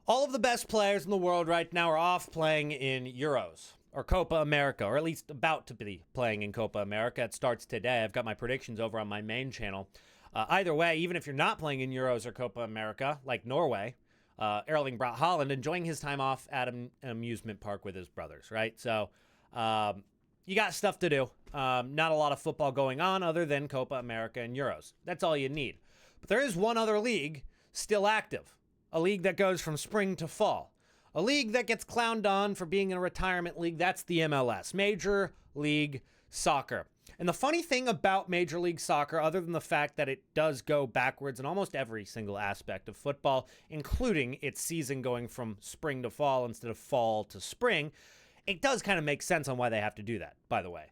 All of the best players in the world right now are off playing in Euros or Copa America, or at least about to be playing in Copa America. It starts today. I've got my predictions over on my main channel. Either way, even if you're not playing in Euros or Copa America, like Norway, Erling Braut Haaland enjoying his time off at an amusement park with his brothers, right? So you got stuff to do. Not a lot of football going on other than Copa America and Euros. That's all you need. But there is one other league still active, a league that goes from spring to fall. A league that gets clowned on for being a retirement league, that's the MLS, Major League Soccer. And the funny thing about Major League Soccer, other than the fact that it does go backwards in almost every single aspect of football, including its season going from spring to fall instead of fall to spring, it does kind of make sense on why they have to do that, by the way.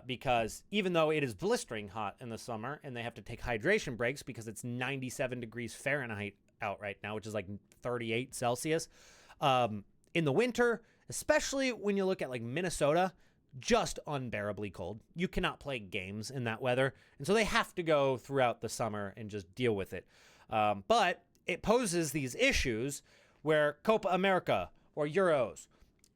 Because even though it is blistering hot in the summer and they have to take hydration breaks because it's 97 degrees Fahrenheit out right now, which is like 38 Celsius, in the winter, especially when you look at like Minnesota, just unbearably cold. You cannot play games in that weather. And so they have to go throughout the summer and just deal with it. But it poses these issues where Copa America or Euros,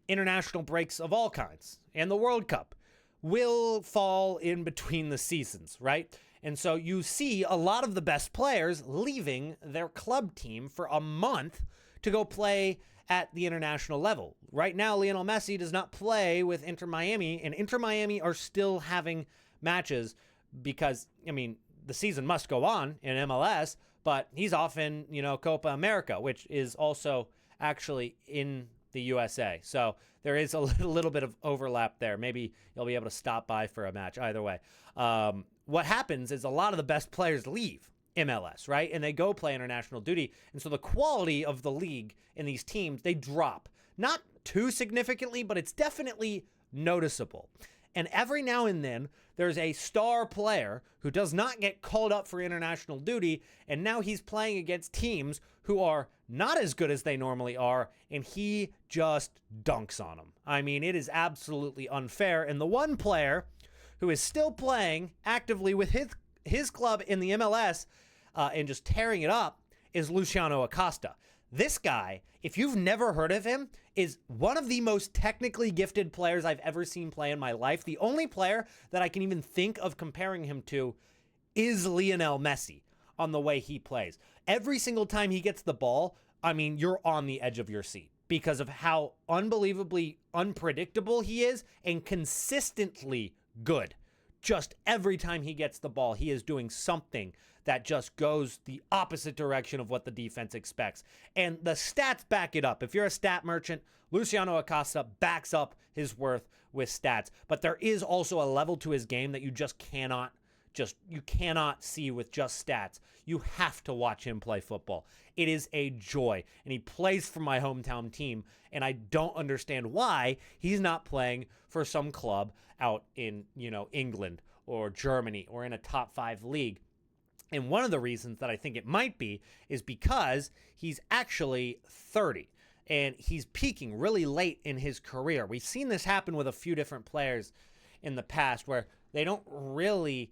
international breaks of all kinds, and the World Cup will fall in between the seasons, right? And so you see a lot of the best players leaving their club team for a month to go play at the international level. Right now, Lionel Messi does not play with Inter Miami, and Inter Miami are still having matches because, I mean, the season must go on in MLS, but he's off in, Copa America, which is also actually in the USA. So there is a little bit of overlap there. Maybe you'll be able to stop by for a match. Either way, what happens is a lot of the best players leave MLS, right? And they go play international duty. And so the quality of the league in these teams, they drop. Not too significantly, but it's definitely noticeable. And every now and then, there's a star player who does not get called up for international duty, and now he's playing against teams who are not as good as they normally are, and he just dunks on them. I mean, it is absolutely unfair. And the one player who is still playing actively with his club in the MLS and just tearing it up is Luciano Acosta. This guy, if you've never heard of him, is one of the most technically gifted players I've ever seen play in my life. The only player that I can even think of comparing him to is Lionel Messi on the way he plays. Every single time he gets the ball, I mean, you're on the edge of your seat because of how unbelievably unpredictable he is and consistently good. Just every time he gets the ball, he is doing something that just goes the opposite direction of what the defense expects. And the stats back it up. If you're a stat merchant, Luciano Acosta backs up his worth with stats. But there is also a level to his game that you cannot see with just stats. You have to watch him play football. It is a joy. And he plays for my hometown team. And I don't understand why he's not playing for some club out in, England or Germany or in a top 5 league. And one of the reasons that I think it might be is because he's actually 30 and he's peaking really late in his career. We've seen this happen with a few different players in the past where they don't really,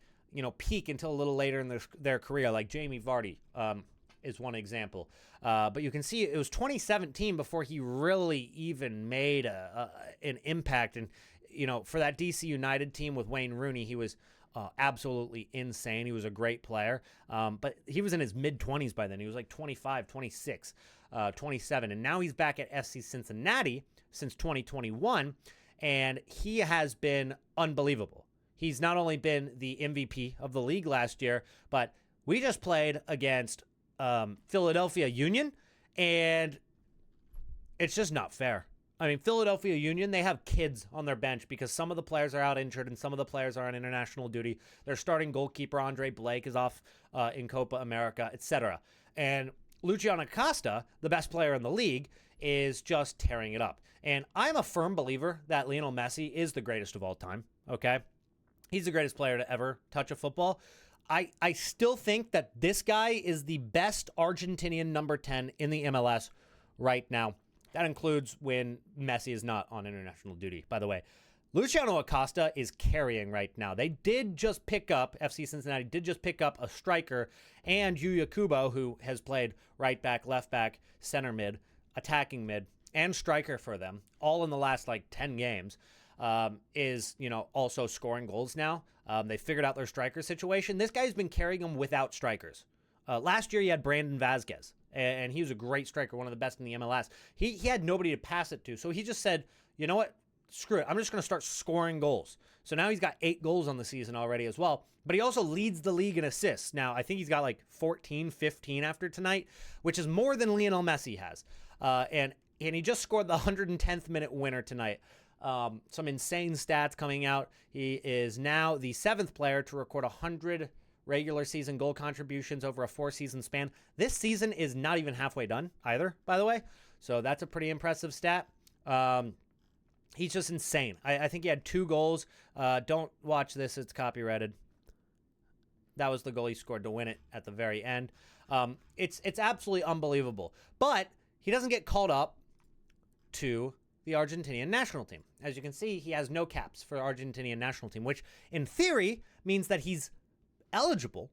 peak until a little later in their career, like Jamie Vardy is one example. But you can see it was 2017 before he really even made an impact. And, for that DC United team with Wayne Rooney, he was absolutely insane. He was a great player. But he was in his mid-20s by then. He was like 25, 26, 27. And now he's back at FC Cincinnati since 2021. And he has been unbelievable. He's not only been the MVP of the league last year, but we just played against Philadelphia Union, and it's just not fair. I mean, Philadelphia Union, they have kids on their bench because some of the players are out injured and some of the players are on international duty. Their starting goalkeeper, Andre Blake, is off in Copa America, etc. And Luciano Acosta, the best player in the league, is just tearing it up. And I'm a firm believer that Lionel Messi is the greatest of all time, okay? He's the greatest player to ever touch a football. I still think that this guy is the best Argentinian number 10 in the MLS right now. That includes when Messi is not on international duty, by the way. Luciano Acosta is carrying right now. They did just pick up, FC Cincinnati did just pick up a striker and Yuya Kubo, who has played right back, left back, center mid attacking mid and striker for them, all in the last like 10 games, is, also scoring goals now. They figured out their striker situation. This guy's been carrying them without strikers. Last year, he had Brandon Vazquez, and he was a great striker, one of the best in the MLS. He had nobody to pass it to, so he just said, you know what? Screw it. I'm just going to start scoring goals. So now he's got 8 goals on the season already as well. But he also leads the league in assists. Now, I think he's got like 14, 15 after tonight, which is more than Lionel Messi has. And he just scored the 110th minute winner tonight. Some insane stats coming out. He is now the 7th player to record 100 regular season goal contributions over a 4-season span. This season is not even halfway done either, by the way. So that's a pretty impressive stat. He's just insane. I think he had 2 goals. Don't watch this. It's copyrighted. That was the goal he scored to win it at the very end. It's absolutely unbelievable. But he doesn't get called up to the Argentinian national team. As you can see, he has no caps for the Argentinian national team, which in theory means that he's eligible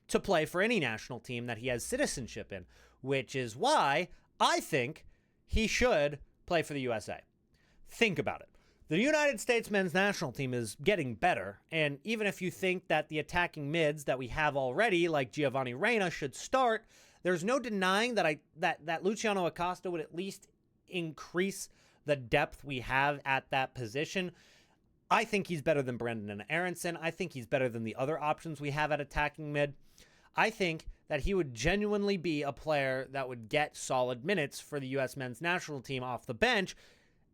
to play for any national team that he has citizenship in, which is why I think he should play for the USA. Think about it. The United States men's national team is getting better, and even if you think that the attacking mids that we have already, like Giovanni Reyna, should start, there's no denying that Luciano Acosta would at least increase the depth we have at that position. I think he's better than Brenden Aaronson. I think he's better than the other options we have at attacking mid. I think that he would genuinely be a player that would get solid minutes for the U.S. men's national team off the bench.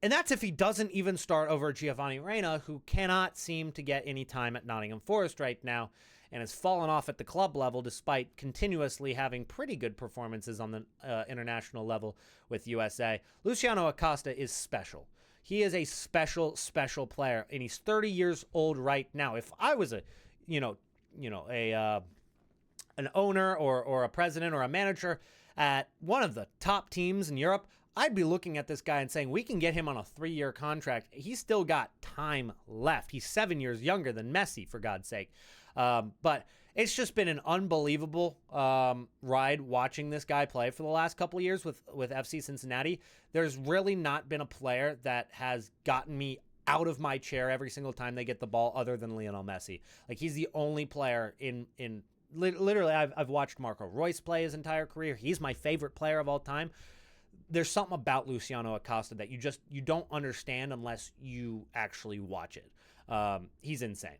And that's if he doesn't even start over Giovanni Reyna, who cannot seem to get any time at Nottingham Forest right now and has fallen off at the club level despite continuously having pretty good performances on the international level with USA. Luciano Acosta is special. He is a special, special player, and he's 30 years old right now. If I was an owner or a president or a manager at one of the top teams in Europe, I'd be looking at this guy and saying, we can get him on a 3-year contract. He's still got time left. He's 7 years younger than Messi, for God's sake. But it's just been an unbelievable ride watching this guy play for the last couple of years with FC Cincinnati. There's really not been a player that has gotten me out of my chair every single time they get the ball other than Lionel Messi. Like, he's the only player in literally, I've watched Marco Reus play his entire career. He's my favorite player of all time. There's something about Luciano Acosta that you don't understand unless you actually watch it. He's insane.